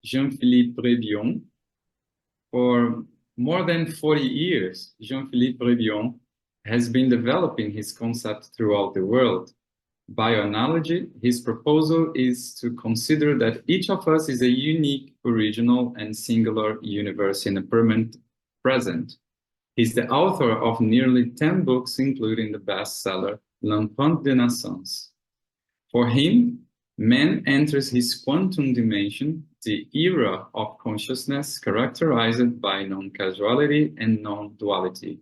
Jean-Philippe Brébillon. For more than 40 years, Jean-Philippe Brébillon has been developing his concept throughout the world. By analogy, his proposal is to consider that each of us is a unique, original, and singular universe in a permanent present. He's the author of nearly 10 books, including the bestseller L'Empreinte de Naissance. For him, man enters his quantum dimension, the era of consciousness characterized by non-causality and non-duality.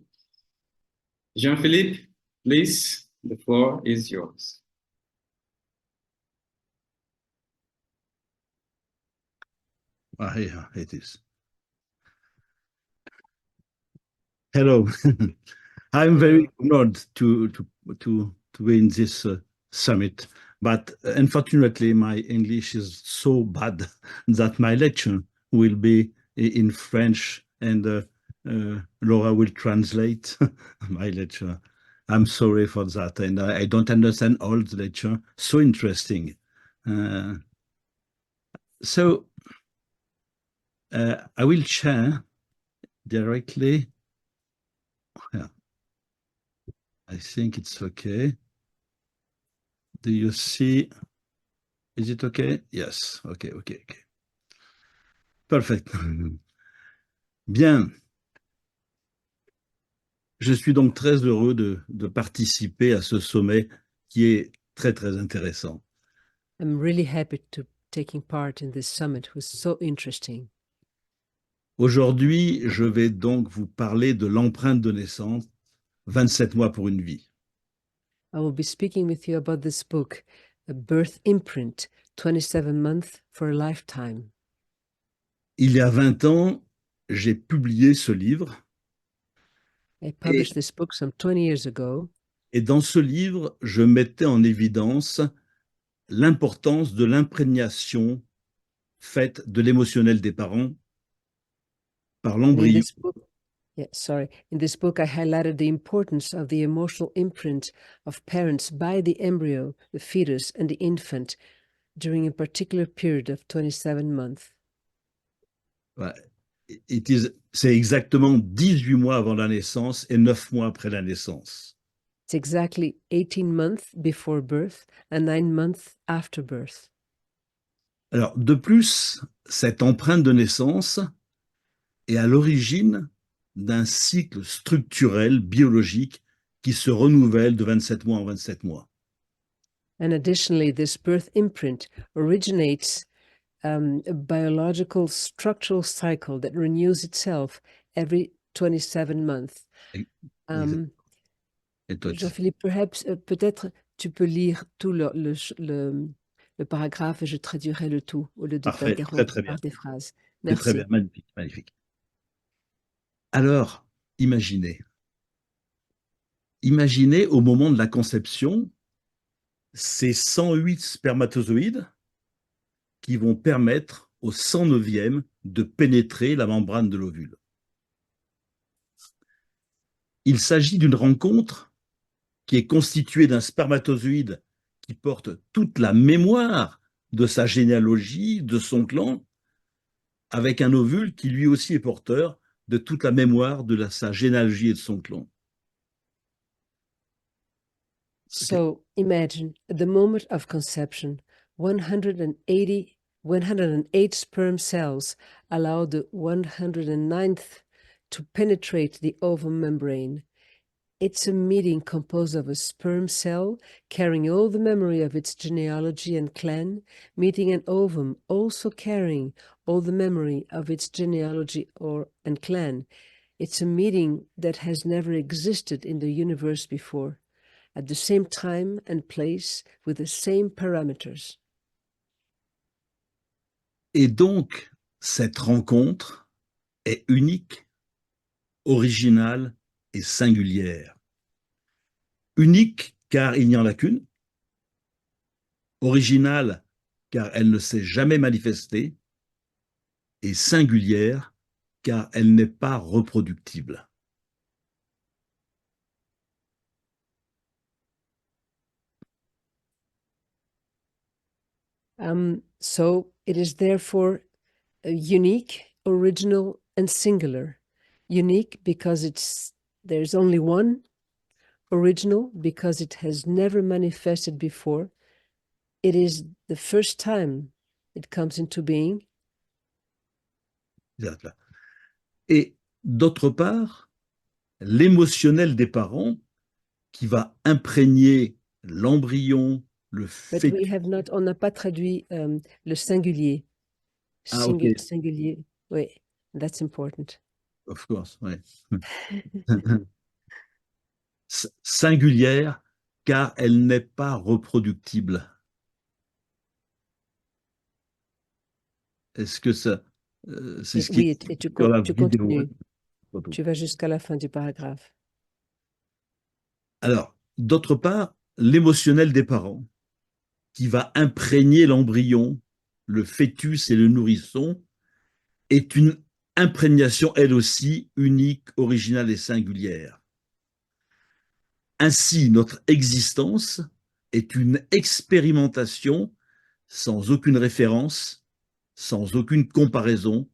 Jean-Philippe, please, the floor is yours. Yeah, it is. Hello. I'm very honored to be in this summit, but unfortunately my English is so bad that my lecture will be in French and Laura will translate my lecture. I'm sorry for that, and I don't understand all the lecture. So interesting. I will share directly. Yeah, I think it's okay. Do you see? Is it okay? Yes. Okay. Perfect. Bien. Je suis donc très heureux de participer à ce sommet qui est très, très intéressant. I'm really happy to taking part in this summit. It was so interesting. Aujourd'hui, je vais donc vous parler de l'empreinte de naissance, 27 mois pour une vie. I will be speaking with you about this book, A Birth Imprint, 27 Months for a Lifetime. Il y a 20 ans, j'ai publié ce livre. I published this book some 20 years ago. Et dans ce livre, je mettais en évidence l'importance de l'imprégnation faite de l'émotionnel des parents par l'embryon. In this book, I highlighted the importance of the emotional imprint of parents by the embryo, the fetus, and the infant during a particular period of 27 months. C'est exactement 18 mois avant la naissance et 9 mois après la naissance. It's exactly 18 months before birth and 9 months after birth. Alors, de plus, cette empreinte de naissance est à l'origine d'un cycle structurel biologique qui se renouvelle de 27 mois en 27 mois. And additionally, this birth imprint originates a biological structural cycle that renews itself every 27 months. Jean-Philippe, peut-être tu peux lire tout le paragraphe et je traduirai le tout au lieu de t'interrompre par des phrases. Merci. Très bien, magnifique. Alors, imaginez au moment de la conception ces 108 spermatozoïdes qui vont permettre au 109e de pénétrer la membrane de l'ovule. Il s'agit d'une rencontre qui est constituée d'un spermatozoïde qui porte toute la mémoire de sa généalogie, de son clan, avec un ovule qui lui aussi est porteur de toute la mémoire de sa généalogie et de son clan. So imagine at the moment of conception, 108 sperm cells allow the 109th to penetrate the ovum membrane. It's a meeting composed of a sperm cell carrying all the memory of its genealogy and clan, meeting an ovum also carrying all the memory of its genealogy and clan. It's a meeting that has never existed in the universe before, at the same time and place with the same parameters. Et donc, cette rencontre est unique, originale et singulière. Unique car il n'y en a qu'une, originale car elle ne s'est jamais manifestée, et singulière car elle n'est pas reproductible. So it is therefore unique, original, and singular. Unique because there's only one. Original because it has never manifested before. It is the first time it comes into being. Et d'autre part, l'émotionnel des parents qui va imprégner l'embryon, le But fœtus. on n'a pas traduit le singulier. Ah, ok. Singulier. Oui, that's important. Of course, ouais. Singulière, car elle n'est pas reproductible. Est-ce que ça, c'est ce qui Oui, est et tu sur la vidéo, continues. hein. Tu vas jusqu'à la fin du paragraphe. Alors, d'autre part, l'émotionnel des parents qui va imprégner l'embryon, le fœtus et le nourrisson est une imprégnation, elle aussi, unique, originale et singulière. Ainsi, notre existence est une expérimentation sans aucune référence, sans aucune comparaison,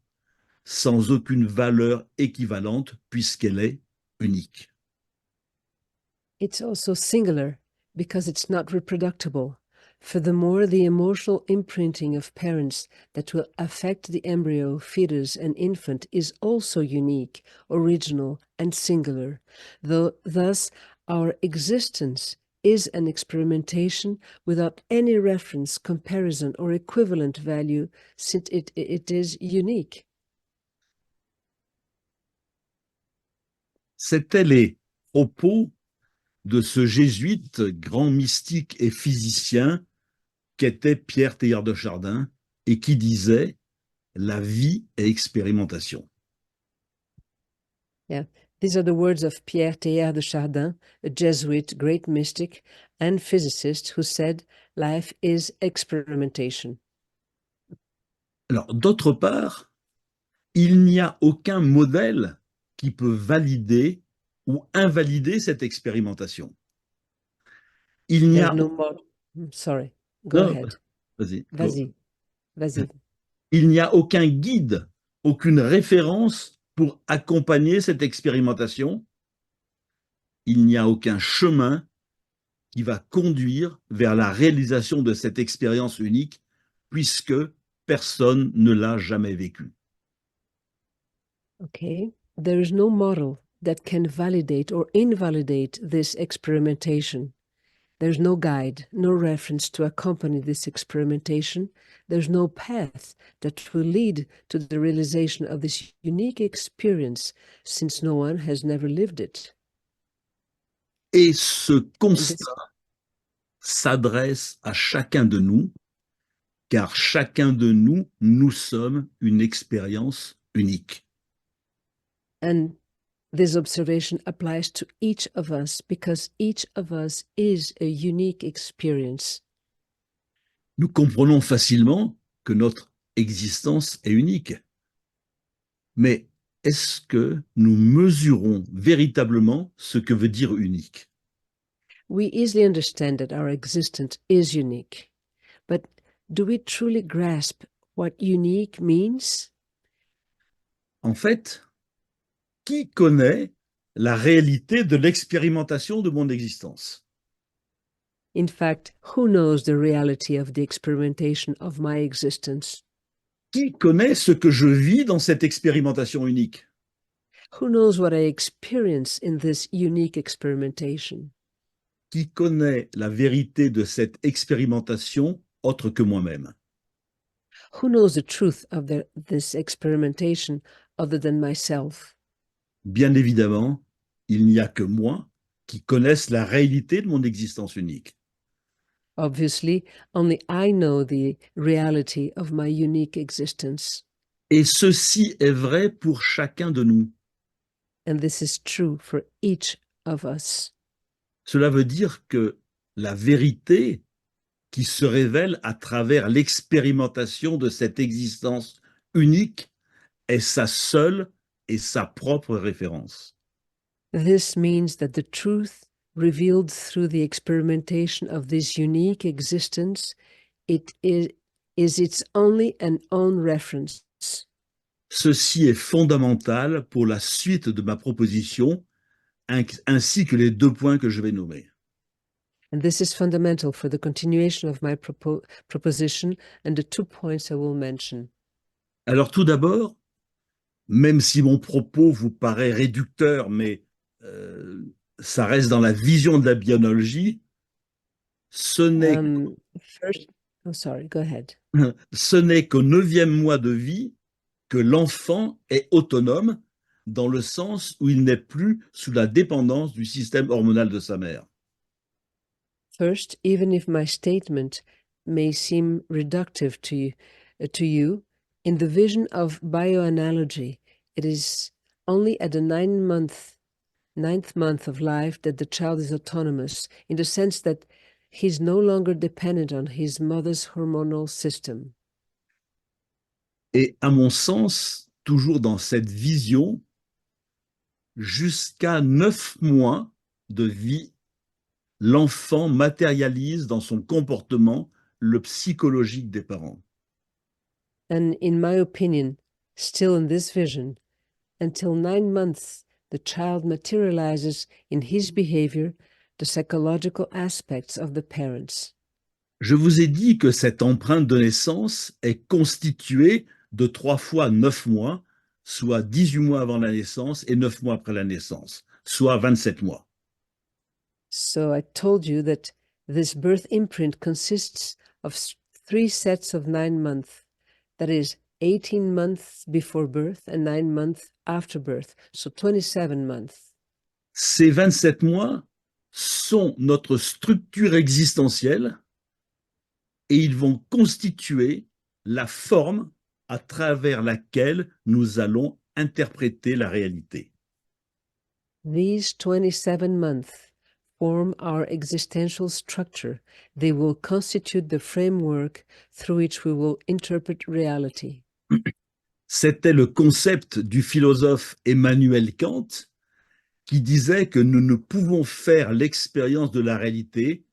sans aucune valeur équivalente, puisqu'elle est unique. It's also singular because it's not reproducible. Furthermore, the emotional imprinting of parents that will affect the embryo, fetus, and infant is also unique, original, and singular. Thus, our existence is an experimentation without any reference, comparison, or equivalent value, since it is unique. C'étaient les propos de ce jésuite, grand mystique et physicien, qu'était Pierre Teilhard de Chardin, et qui disait « La vie est expérimentation ». Yeah, these are the words of Pierre Teilhard de Chardin, a Jesuit, great mystic and physicist, who said, "Life is experimentation." Alors, d'autre part, il n'y a aucun modèle qui peut valider ou invalider cette expérimentation. Il n'y There's a... no more. Sorry, go Non, ahead. vas-y. Vas-y, vas-y. Il n'y a aucun guide, aucune référence pour accompagner cette expérimentation. Il n'y a aucun chemin qui va conduire vers la réalisation de cette expérience unique, puisque personne ne l'a jamais vécue. Okay. There is no model that can validate or invalidate this experimentation. There's no guide, no reference to accompany this experimentation. There's no path that will lead to the realization of this unique experience, since no one has never lived it. Et ce constat s'adresse à chacun de nous, car chacun de nous, nous sommes une expérience unique. And this observation applies to each of us because each of us is a unique experience. Nous comprenons facilement que notre existence est unique. Mais est-ce que nous mesurons véritablement ce que veut dire unique? We easily understand that our existence is unique, but do we truly grasp what unique means? En fait, qui connaît la réalité de l'expérimentation de mon existence? In fact, who knows the reality of the experimentation of my existence? Qui connaît ce que je vis dans cette expérimentation unique? Who knows what I experience in this unique experimentation? Qui connaît la vérité de cette expérimentation autre que moi-même? Who knows the truth of this experimentation other than myself? Bien évidemment, il n'y a que moi qui connaisse la réalité de mon existence unique. Obviously, only I know the reality of my unique existence. Et ceci est vrai pour chacun de nous. And this is true for each of us. Cela veut dire que la vérité qui se révèle à travers l'expérimentation de cette existence unique est sa seule et sa propre référence. This means that the truth revealed through the experimentation of this unique existence, it is its only and own reference. Ceci est fondamental pour la suite de ma proposition, ainsi que les deux points que je vais nommer. And this is fundamental for the continuation of my proposition and the 2 points I will mention. Alors tout d'abord, même si mon propos vous paraît réducteur, mais ça reste dans la vision de la bionologie, ce n'est First, oh, sorry, go ahead. ce n'est qu'au 9e mois de vie que l'enfant est autonome, dans le sens où il n'est plus sous la dépendance du système hormonal de sa mère. First, even if my statement may seem reductive to you, in the vision of bioanalogy, it is only at the ninth month of life that the child is autonomous, in the sense that he's no longer dependent on his mother's hormonal system. Et à mon sens, toujours dans cette vision, jusqu'à 9 mois de vie, l'enfant matérialise dans son comportement le psychologique des parents. And in my opinion, still in this vision, until 9 months, the child materializes in his behavior the psychological aspects of the parents. Je vous ai dit que cette empreinte de naissance est constituée de 3 fois 9 mois, soit 18 mois avant la naissance et 9 mois après la naissance, soit 27 mois. So I told you that this birth imprint consists of 3 sets of 9 months, that is 18 months before birth and 9 months after birth, so 27 months. Ces 27 mois sont notre structure existentielle et ils vont constituer la forme à travers laquelle nous allons interpréter la réalité. These 27 months form our existential structure. They will constitute the framework through which we will interpret reality. C'était le concept du philosophe Emmanuel Kant qui disait que nous ne pouvons faire l'expérience de la réalité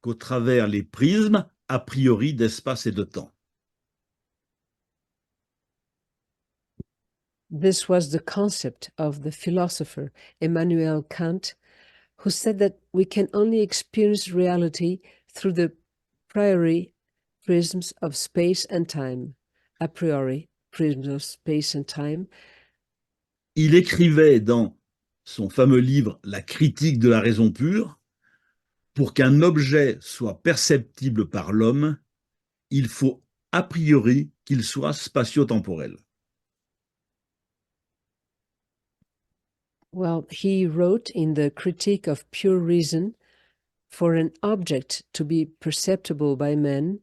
qu'au travers les prismes a priori d'espace et de temps. This was the concept of the philosopher Immanuel Kant, who said that we can only experience reality through the priori prisms of space and time. A priori prisms of space and time. Il écrivait dans son fameux livre La critique de la raison pure, pour qu'un objet soit perceptible par l'homme, il faut a priori qu'il soit spatio-temporel. Well, he wrote in the Critique of Pure Reason, for an object to be perceptible by men,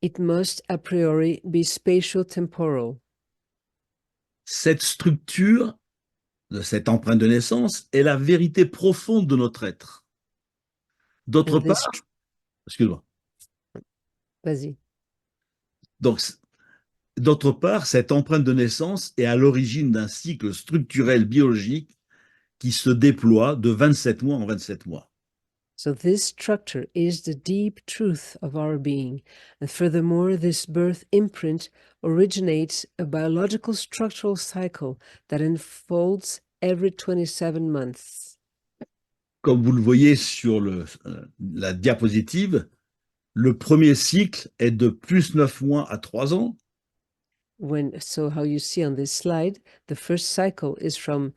it must a priori be spatio-temporal. Cette structure de cette empreinte de naissance est la vérité profonde de notre être. D'autre And this- part, excuse-moi. Vas-y. Donc, d'autre part, cette empreinte de naissance est à l'origine d'un cycle structurel biologique qui se déploie de 27 mois en 27 mois. So this structure is the deep truth of our being. And furthermore, this birth imprint originates a biological structural cycle that unfolds every 27 months. Comme vous le voyez sur la diapositive, le premier cycle est de plus 9 mois à 3 ans. So how you see on this slide, the first cycle is from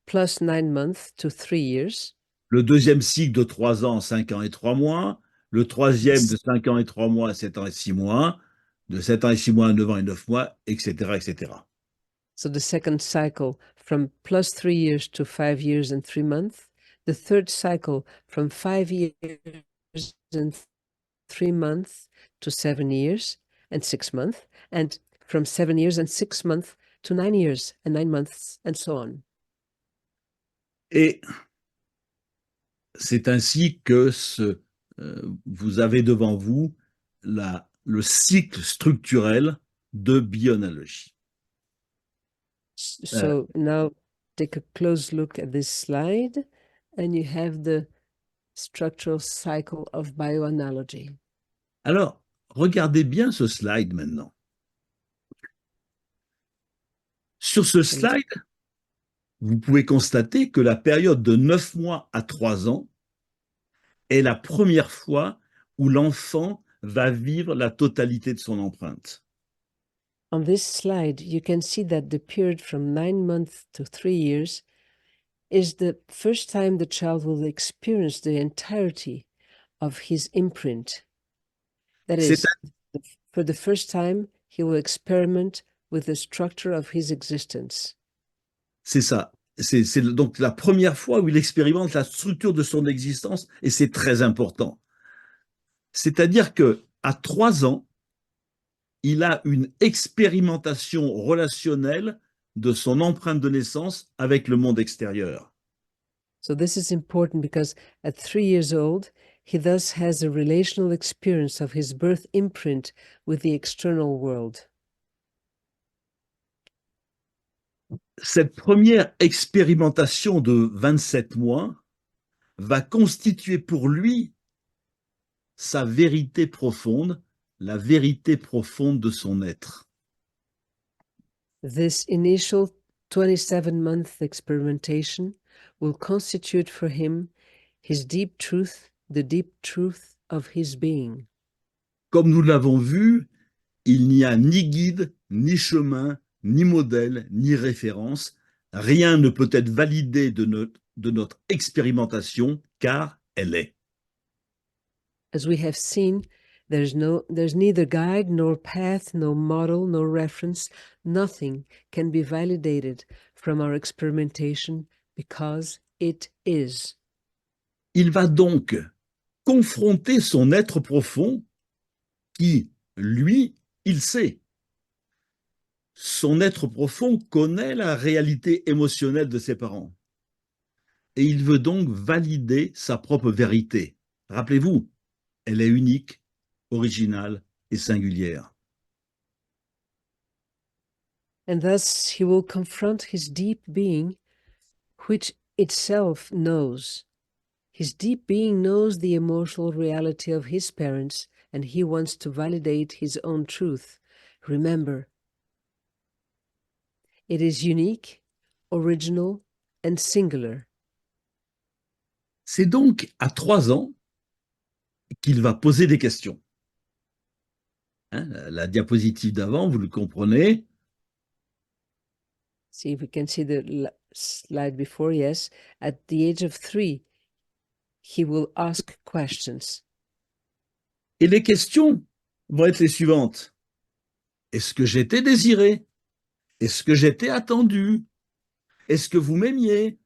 plus 9 months to 3 years. Le deuxième cycle de 3 ans, 5 ans et 3 mois. Le troisième de 5 ans et 3 mois à 7 ans et 6 mois. De 7 ans et 6 mois à 9 ans et 9 mois, etc., etc. So the second cycle from plus 3 years to 5 years and 3 months. The third cycle from 5 years and 3 months to 7 years and 6 months. And from 7 years and 6 months to 9 years and 9 months, and so on. Et c'est ainsi que vous avez devant vous le cycle structurel de bioanalogie. So now take a close look at this slide, and you have the structural cycle of bioanalogy. Alors, regardez bien ce slide maintenant. Sur ce slide, vous pouvez constater que la période de 9 mois à 3 ans est la première fois où l'enfant va vivre la totalité de son empreinte. On this slide, you can see that the period from 9 months to 3 years is the first time the child will experience the entirety of his imprint. That C'est is, for the first time, he will experiment with the structure of his existence. C'est ça. C'est donc la première fois où il expérimente la structure de son existence et c'est très important. C'est-à-dire que à 3 ans, il a une expérimentation relationnelle de son empreinte de naissance avec le monde extérieur. So this is important because at 3 years old, he thus has a relational experience of his birth imprint with the external world. Cette première expérimentation de 27 mois va constituer pour lui sa vérité profonde, la vérité profonde de son être. This initial 27-month experimentation will constitute for him his deep truth, the deep truth of his being. Comme nous l'avons vu, il n'y a ni guide, ni chemin, ni modèle, ni référence. Rien ne peut être validé de notre expérimentation car elle est. As we have seen, there's neither guide nor path, no model, no reference. Nothing can be validated from our experimentation because it is. Il va donc confronter son être profond qui, lui, il sait. Son être profond connaît la réalité émotionnelle de ses parents. Et il veut donc valider sa propre vérité. Rappelez-vous, elle est unique, originale et singulière. And thus he will confront his deep being, which itself knows. His deep being knows the emotional reality of his parents, and he wants to validate his own truth. Remember, it is unique, original, and singular. C'est donc à 3 ans qu'il va poser des questions. Hein, la diapositive d'avant, vous le comprenez. See if we can see the slide before. Yes, at the age of 3, he will ask questions. Et les questions vont être les suivantes. Est-ce que j'étais désiré? Est-ce que j'étais attendu? Est-ce que vous m'aimiez?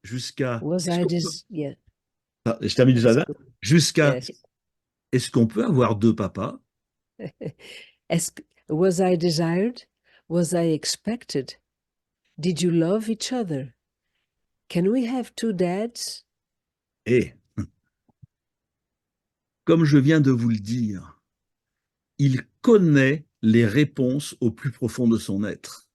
Jusqu'à... Was I just yeah? Je termine déjà là. Jusqu'à... Yes. Est-ce qu'on peut avoir 2 papas? Was I desired? Was I expected? Did you love each other? Can we have 2 dads? Et, comme je viens de vous le dire, il connaît les réponses au plus profond de son être.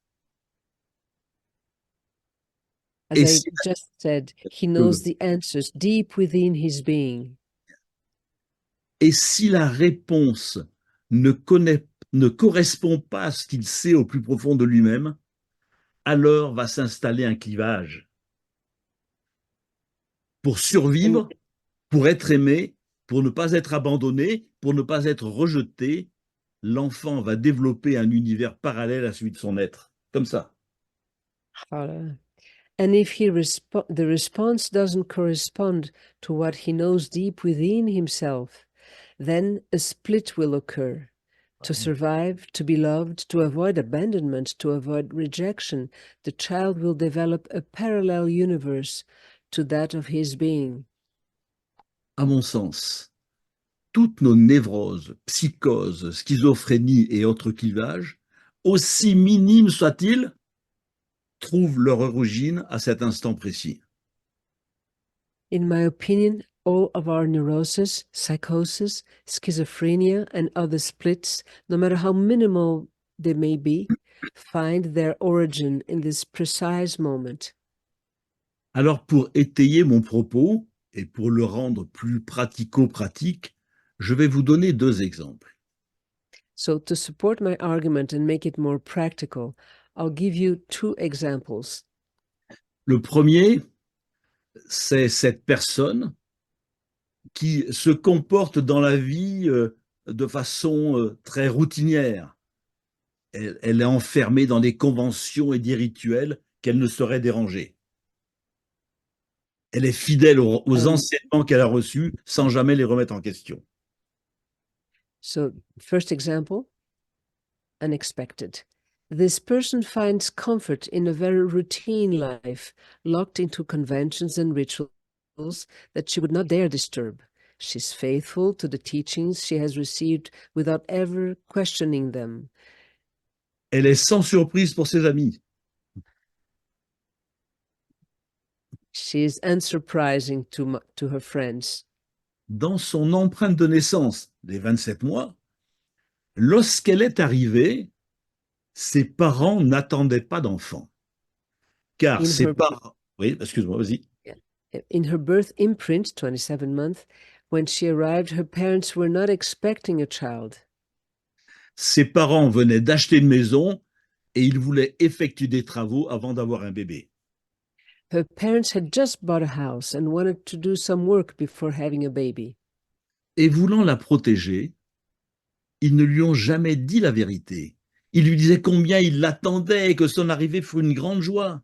As Et I si- just said, he knows the answers deep within his being. Et si la réponse ne correspond pas à ce qu'il sait au plus profond de lui-même, alors va s'installer un clivage. Pour survivre, pour être aimé, pour ne pas être abandonné, pour ne pas être rejeté, l'enfant va développer un univers parallèle à celui de son être. Comme ça. And if the response doesn't correspond to what he knows deep within himself, then a split will occur. To survive, to be loved, to avoid abandonment, to avoid rejection, the child will develop a parallel universe to that of his being. À mon sens, toutes nos névroses, psychoses, schizophrénies et autres clivages, aussi minimes soient-ils, trouvent leur origine à cet instant précis. In my opinion, all of our neuroses, psychosis, schizophrenia, and other splits, no matter how minimal they may be, find their origin in this precise moment. Alors, pour étayer mon propos et pour le rendre plus pratico-pratique, je vais vous donner 2 exemples. So to support my argument and make it more practical, I'll give you two examples. Le premier, c'est cette personne qui se comporte dans la vie de façon très routinière. Elle est enfermée dans des conventions et des rituels qu'elle ne saurait déranger. Elle est fidèle aux enseignements qu'elle a reçus sans jamais les remettre en question. So, first example, unexpected. This person finds comfort in a very routine life, locked into conventions and rituals that she would not dare disturb. She's faithful to the teachings she has received without ever questioning them. Elle est sans surprise pour ses amis. She is unsurprising to her friends. Dans son empreinte de naissance des 27 mois, lorsqu'elle est arrivée, ses parents n'attendaient pas d'enfant. Car ses parents... Oui, excuse-moi, vas-y. In her birth imprint, 27 months, when she arrived, her parents were not expecting a child. Ses parents venaient d'acheter une maison et ils voulaient effectuer des travaux avant d'avoir un bébé. Her parents had just bought a house and wanted to do some work before having a baby. Et voulant la protéger, ils ne lui ont jamais dit la vérité. Ils lui disaient combien ils l'attendaient et que son arrivée fut une grande joie.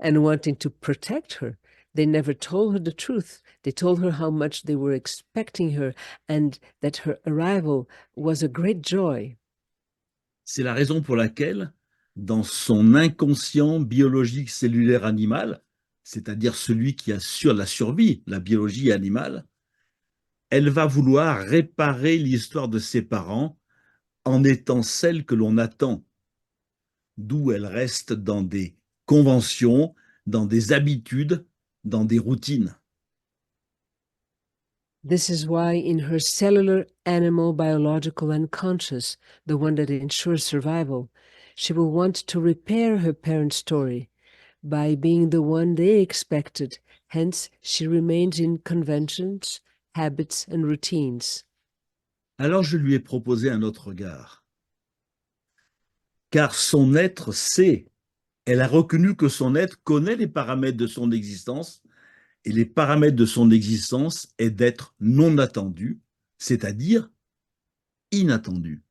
And wanting to protect her, they never told her the truth. They told her how much they were expecting her and that her arrival was a great joy. C'est la raison pour laquelle, dans son inconscient biologique cellulaire animal, c'est-à-dire celui qui assure la survie, la biologie animale, elle va vouloir réparer l'histoire de ses parents en étant celle que l'on attend, d'où elle reste dans des conventions, dans des habitudes, dans des routines. This is why in her cellular, animal, biological, unconscious, the one that ensures survival, she will want to repair her parents' story by being the one they expected. Hence, she remains in conventions, habits, and routines. Alors je lui ai proposé un autre regard. Car son être sait, elle a reconnu que son être connaît les paramètres de son existence, et les paramètres de son existence est d'être non attendu, c'est-à-dire inattendu.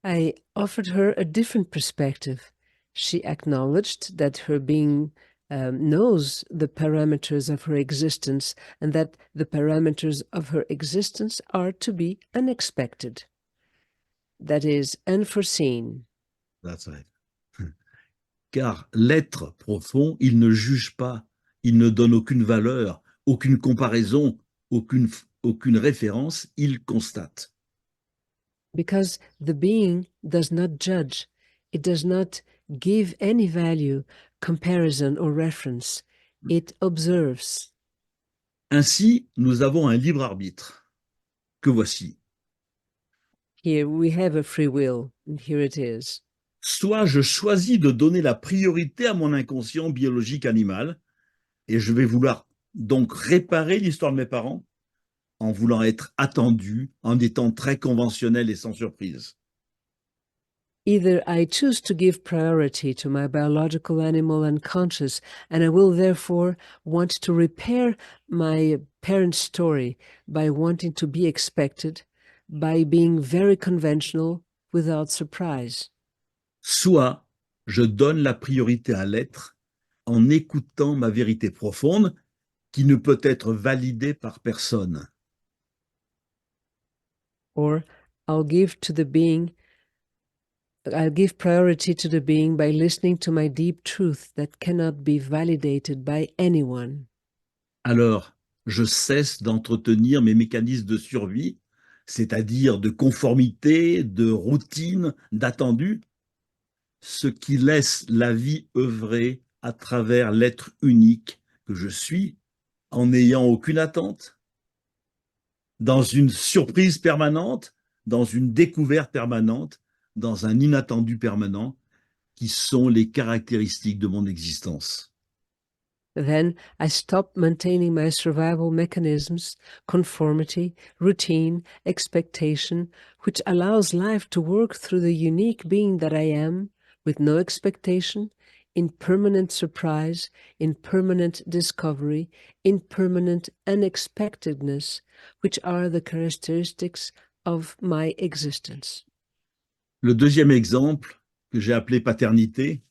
I offered her a different perspective. She acknowledged that her being knows the parameters of her existence and that the parameters of her existence are to be unexpected. That is, unforeseen. That's right. Car l'être profond, il ne juge pas, il ne donne aucune valeur, aucune comparaison, aucune référence, il constate. Because the being does not judge, it does not give any value, comparison, or reference. It observes. Ainsi, nous avons un libre arbitre, que voici. Here we have a free will, and here it is. Soit je choisis de donner la priorité à mon inconscient biologique animal, et je vais vouloir donc réparer l'histoire de mes parents en voulant être attendu, en étant très conventionnel et sans surprise. Either I choose to give priority to my biological animal unconscious, and I will therefore want to repair my parents' story by wanting to be expected, by being very conventional without surprise. Soit je donne la priorité à l'être en écoutant ma vérité profonde qui ne peut être validée par personne. Or I'll give priority to the being by listening to my deep truth that cannot be validated by anyone. Alors, je cesse d'entretenir mes mécanismes de survie, c'est-à-dire de conformité, de routine, d'attendu, ce qui laisse la vie œuvrer à travers l'être unique que je suis, en n'ayant aucune attente, dans une surprise permanente, dans une découverte permanente, dans un inattendu permanent, qui sont les caractéristiques de mon existence. Then I stopped maintaining my survival mechanisms, conformity, routine, expectation, which allows life to work through the unique being that I am, with no expectation, in permanent surprise, in permanent discovery, in permanent unexpectedness, which are the characteristics of my existence. Le deuxième exemple, que j'ai appelé paternité,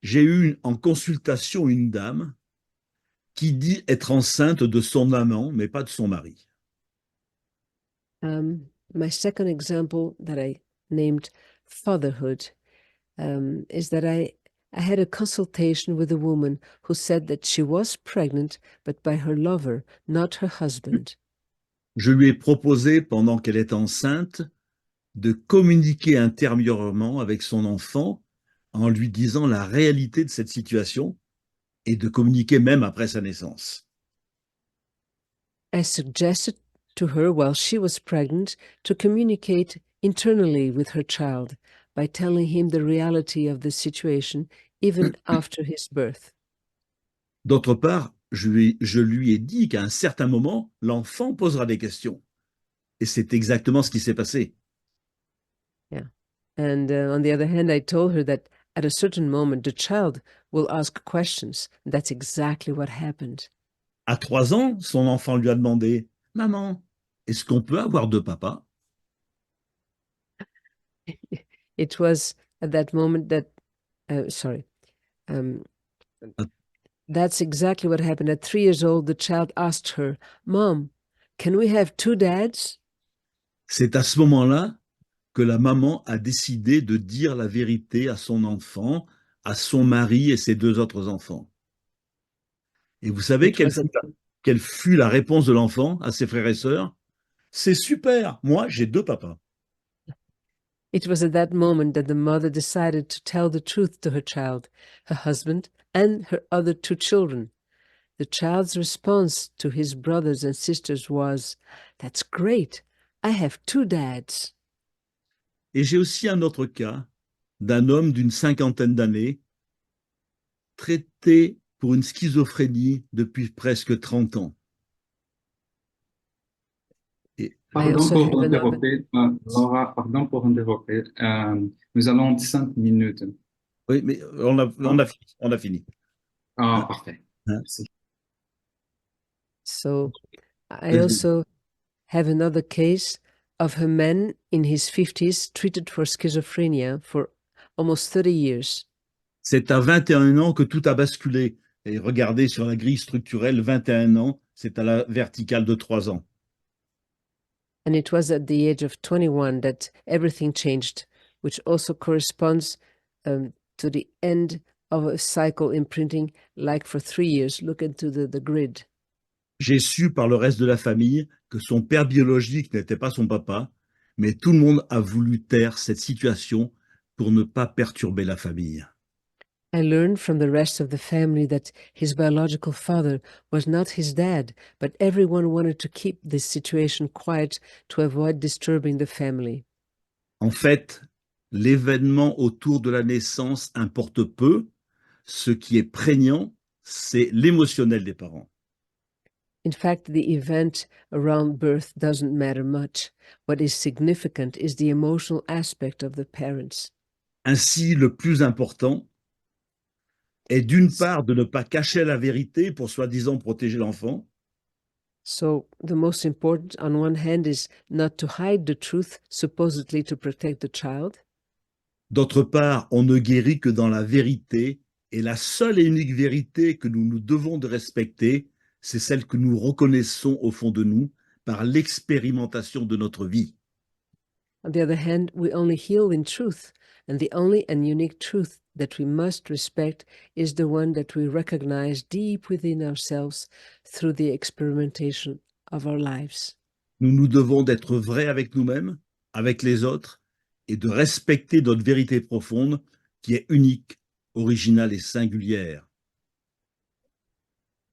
j'ai eu en consultation une dame qui dit être enceinte de son amant, mais pas de son mari. My second example that I named fatherhood is that I had a consultation with a woman who said that she was pregnant, but by her lover, not her husband. Je lui ai proposé, pendant qu'elle est enceinte, de communiquer intérieurement avec son enfant en lui disant la réalité de cette situation et de communiquer même après sa naissance. I suggested to her while she was pregnant to communicate internally with her child by telling him the reality of the situation even after his birth. D'autre part, je lui ai dit qu'à un certain moment, l'enfant posera des questions. Et c'est exactement ce qui s'est passé. And on the other hand, I told her that at a certain moment, the child will ask questions. That's exactly what happened. À 3 ans, son enfant lui a demandé « Maman, est-ce qu'on peut avoir 2 papas ?» It was at that moment that, that's exactly what happened. At 3 years old, the child asked her, Mom, can we have 2 dads? C'est à ce moment-là que la maman a décidé de dire la vérité à son enfant, à son mari et ses 2 autres enfants. Et vous savez quelle fut la réponse de l'enfant à ses frères et sœurs? C'est super, moi j'ai 2 papas. It was at that moment that the mother decided to tell the truth to her child, her husband, and her other 2 children. The child's response to his brothers and sisters was, That's great, I have 2 dads. Et j'ai aussi un autre cas d'un homme d'une 50aine d'années, traité pour une schizophrénie depuis presque 30 ans. Pardon pour interrompre, Laura, pardon pour interrompre. Nous allons 5 minutes. Oui, mais on a fini. Ah, parfait. Merci. So I also have another case of a man in his 50s treated for schizophrenia for almost 30 years. C'est à 21 ans que tout a basculé. Et regardez sur la grille structurelle, 21 ans, c'est à la verticale de 3 ans. And it was at the age of 21 that everything changed, which also corresponds to the end of a cycle imprinting, like for 3 years. Look into the grid. J'ai su par le reste de la famille que son père biologique n'était pas son papa, mais tout le monde a voulu taire cette situation pour ne pas perturber la famille. I learned from the rest of the family that his biological father was not his dad, but everyone wanted to keep this situation quiet to avoid disturbing the family. En fait, l'événement autour de la naissance importe peu. Ce qui est prégnant, c'est l'émotionnel des parents. In fact, the event around birth doesn't matter much. What is significant is the emotional aspect of the parents. Ainsi, le plus important est d'une part de ne pas cacher la vérité pour soi-disant protéger l'enfant. So the most important on one hand is not to hide the truth, supposedly to protect the child. D'autre part, on ne guérit que dans la vérité, et la seule et unique vérité que nous nous devons de respecter, c'est celle que nous reconnaissons au fond de nous par l'expérimentation de notre vie. On the other hand, we only heal in truth, and the only and unique truth that we must respect is the one that we recognize deep within ourselves through the experimentation of our lives. Nous nous devons d'être vrais avec nous-mêmes, avec les autres, et de respecter notre vérité profonde qui est unique, originale et singulière.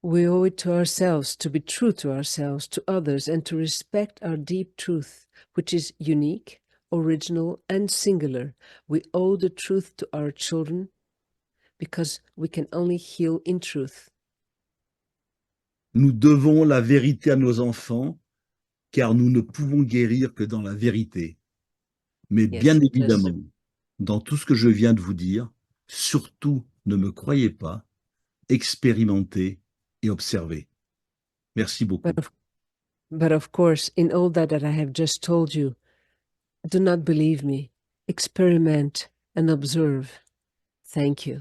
We owe it to ourselves to be true to ourselves, to others, and to respect our deep truth, which is unique, original, and singular. We owe the truth to our children, because we can only heal in truth. Nous devons la vérité à nos enfants, car nous ne pouvons guérir que dans la vérité. Mais Yes, bien just- évidemment, dans tout ce que je viens de vous dire, surtout ne me croyez pas, expérimentez et observez. Merci beaucoup. But of course, in all that I have just told you, do not believe me. Experiment and observe. Thank you.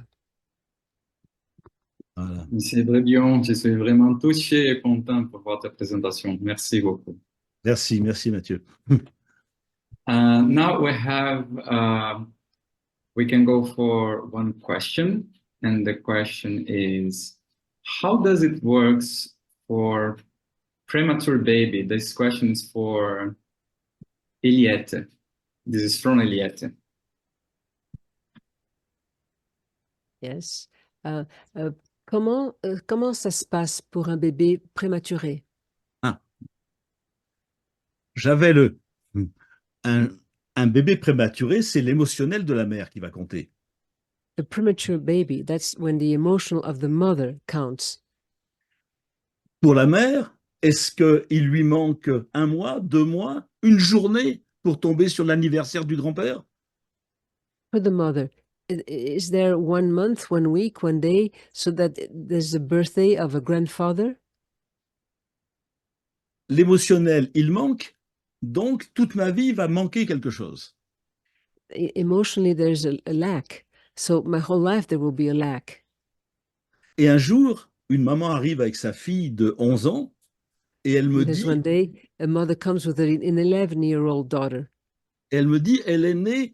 Voilà. Monsieur Brébion, je suis vraiment touché et content pour votre présentation. Merci beaucoup. Merci, merci Mathieu. Now we can go for one question, and the question is, how does it works for premature baby? This question is for Eliette. This is from Eliette. Yes. Comment ça se passe pour un bébé prématuré? J'avais un bébé prématuré, c'est l'émotionnel de la mère qui va compter. A premature baby, that's when the emotional of the mother counts. Pour la mère, est-ce qu'il lui manque un mois, 2 mois, une journée pour tomber sur l'anniversaire du grand-père? For the mother, is there 1 month, 1 week, 1 day, so that there's the birthday of a grandfather? L'émotionnel, il manque, donc toute ma vie va manquer quelque chose. Emotionally, there's a lack. So my whole life, there will be a lack. Et un jour, une maman arrive avec sa fille de 11 ans et elle me There's dit, one day, a mother comes with an 11-year-old daughter. elle est née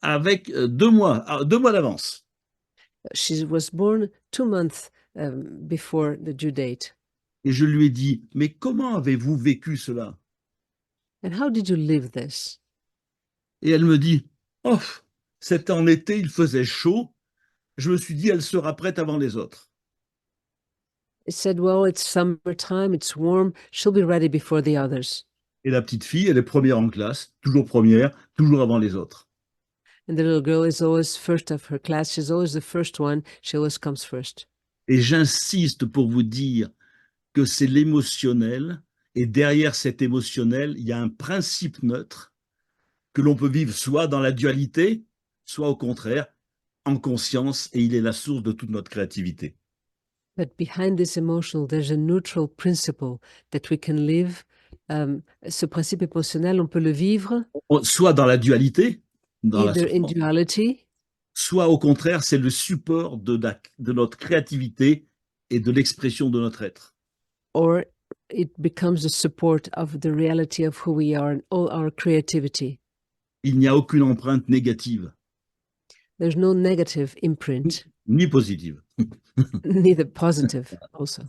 avec 2 mois, 2 mois d'avance. She was born 2 months before the due date. Et je lui ai dit, mais comment avez-vous vécu cela? And how did you live this? Et elle me dit, oh, c'était en été, il faisait chaud. Je me suis dit, elle sera prête avant les autres. It said, well, it's summertime, it's warm, she'll be ready before the others. Et la petite fille, elle est première en classe, toujours avant les autres. And the little girl is always first of her class. She's always the first one. She always comes first. Et j'insiste pour vous dire que c'est l'émotionnel, et derrière cet émotionnel, il y a un principe neutre que l'on peut vivre soit dans la dualité, soit au contraire, en conscience, et il est la source de toute notre créativité. But behind this emotional, there's a neutral principle that we can live. Ce principe émotionnel, on peut le vivre Soit dans la dualité, dans la either in souffrance, duality, soit au contraire, c'est le support de notre créativité et de l'expression de notre être. or it becomes the support of the reality of who we are and all our creativity. Il n'y a aucune empreinte négative, There's no negative imprint, ni positive. neither positive also.